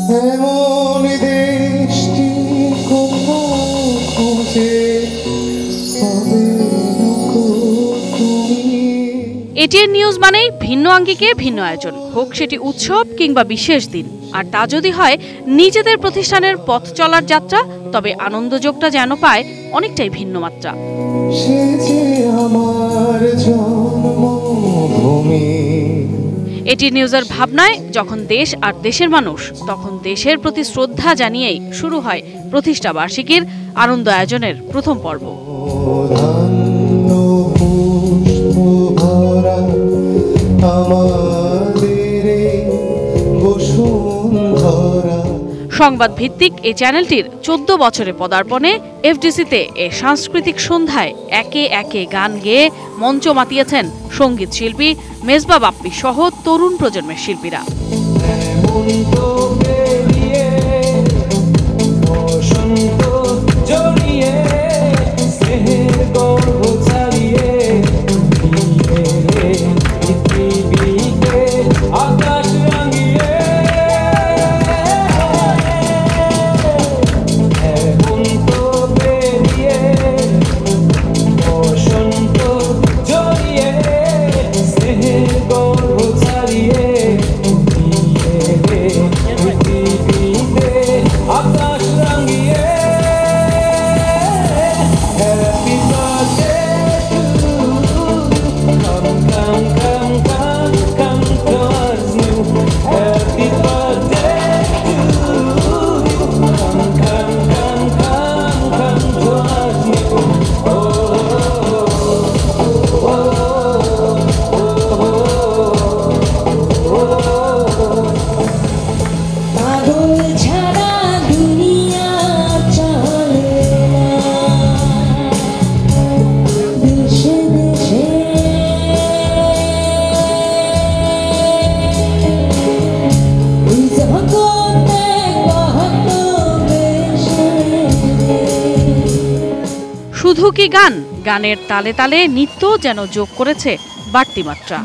ATN news মানেই ভিন্ন আঙ্গিকে ভিন্ন আয়োজন, হোক সেটি উৎসব কিংবা বিশেষ দিন। আর তা যদি হয় নিজেদের প্রতিষ্ঠানের পথ চলার যাত্রা, তবে আনন্দযোগটা যেন পায় অনেকটাই ভিন্ন মাত্রা। এটিএন নিউজের ভাবনায় যখন দেশ আর দেশের মানুষ, তখন দেশের প্রতি শ্রদ্ধা জানিয়েই শুরু হয় প্রতিষ্ঠা বার্ষিকীর আনন্দ আয়োজনের প্রথম পর্ব। সংবাদ ভিত্তিক এই চ্যানেলটির 14 বছরে পদার্পণে এফডিসিতে এ সাংস্কৃতিক সন্ধ্যায় একে একে গান গেয়ে মঞ্চ মাতিয়েছেন সঙ্গীত শিল্পী মেজবা বাপ্পি সহ তরুণ প্রজন্মের শিল্পীরা। শুধু কি গান, গানের তালে তালে নৃত্য যেন যোগ করেছে বাড়তি মাত্রা।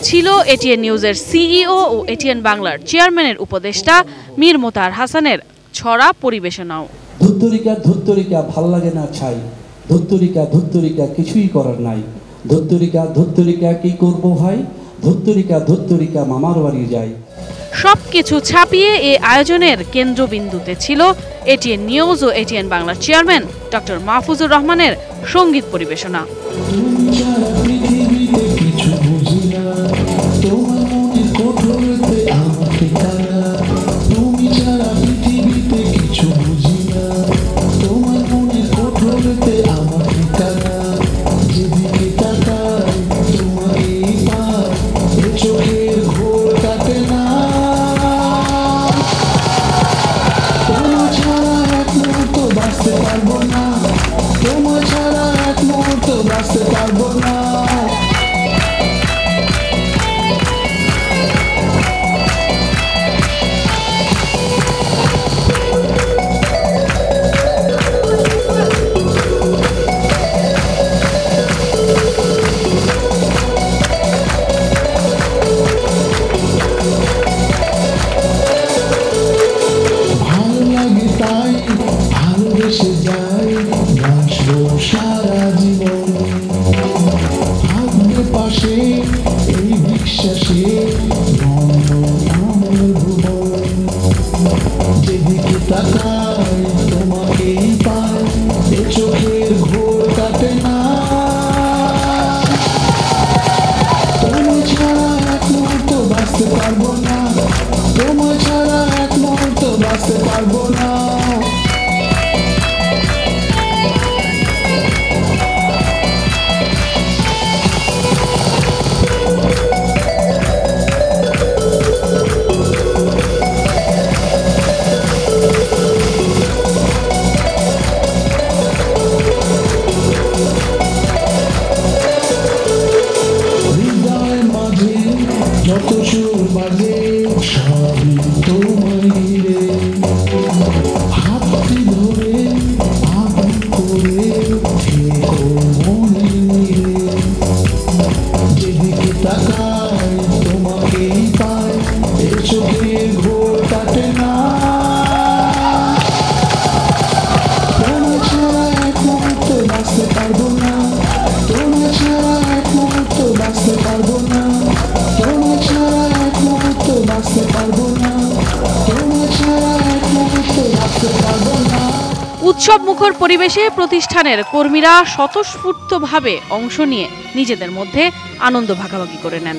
ছিল এটিএন নিউজের সিইও ও এটিএন বাংলার চেয়ারম্যানের উপদেষ্টা মীর মোতাহার হাসানের ছড়া পরিবেশনাও। ধুত্তরিকা ধুত্তরিকা ভাল লাগে না ছাই, ধুত্তরিকা ধুত্তরিকা কিছুই করার নাই, ধুত্তরিকা ধুত্তরিকা কি করব ভাই, ধুত্তরিকা ধুত্তরিকা মামার বাড়ি যাই। সবকিছু ছাপিয়ে এই আয়োজনের কেন্দ্রবিন্দুতে ছিল এটিএন নিউজ ও এটিএন বাংলার চেয়ারম্যান ডক্টর মাহফুজুর রহমানের সঙ্গীত পরিবেশনা। বাঁচতে পারবো না। ভালোবেসে যাই, বাঁচবো সারা জীবন। থাকবে পাশে এই বিশ্বাসে বন্ধ আমার ভুবন। যেদিকে তাকাই তোমাকেই পাই, এ চোখের ঘোর কাটে না। তোমায় ছাড়া এক মুহূর্ত বাঁচতে পারবো না, তোমায় ছাড়া এক মুহূর্ত বাঁচতে পারবো না। যত সুর বাজে সবই তোমায় ঘিরে, হাতটি ধরে আপন করে থেকো মনে নিয়ে। যেদিকে তাকাই তোমাকেই পাই, এ চোখের ঘোর কাটে না। তোমায় ছাড়া এক মুহূর্ত বাঁচতে পারবো না, তোমায় ছাড়া এক মুহূর্ত বাঁচতে পারবো না। তোমায় ছাড়া এক মুহূর্ত বাঁচতে পারবো না, তোমায় ছাড়া এক মুহূর্ত বাঁচতে পারবো না। উৎসব মুখর পরিবেশে প্রতিষ্ঠানের কর্মীরা স্বতঃস্ফূর্তভাবে অংশ নিয়ে নিজেদের মধ্যে আনন্দ ভাগাভাগি করে নেন।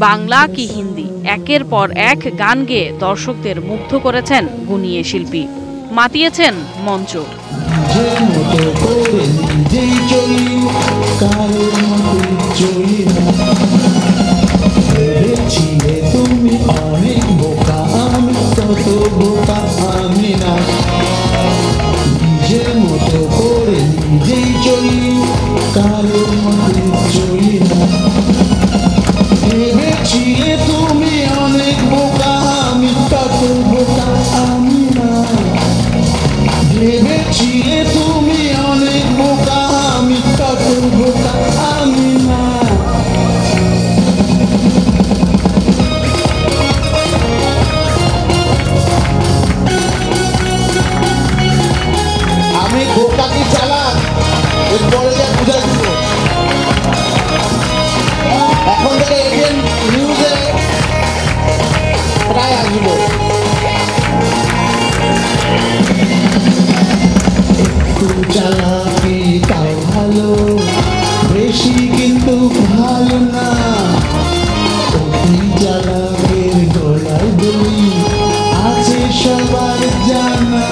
বাংলা কি হিন্দি একের পর এক গান গেয়ে দর্শকদের মুগ্ধ করেছেন গুণিয়ে শিল্পী, মাতিয়েছেন মঞ্চ। তুমি অনেক বোকা, আমি তত বোকা আমি না। নিজের মতো করে নিজেই চলি, কারোর মতো চলি না। ভেবেছিলে তুমি অনেক বোকা, আমি তত বোকা আমি না। ভেবেছিলে তুমি অনেক বোকা, আমি তত বোকা আমি না। আমি বোকা কি চালাক এরপরে যা বুঝা দিব। এখন থেকে এটিএন নিউজে প্রায় আসবো। একটু চালাকি তাও ভালো, বেশি কিন্তু ভালো না। অতি চালাকের গলায় দড়ি আছে সবার জানা।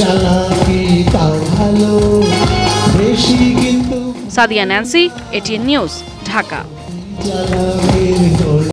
চালাকি তাও ভালো, বেশি কিন্তু। Sadia Nancy, ATN news, Dhaka. চালাকের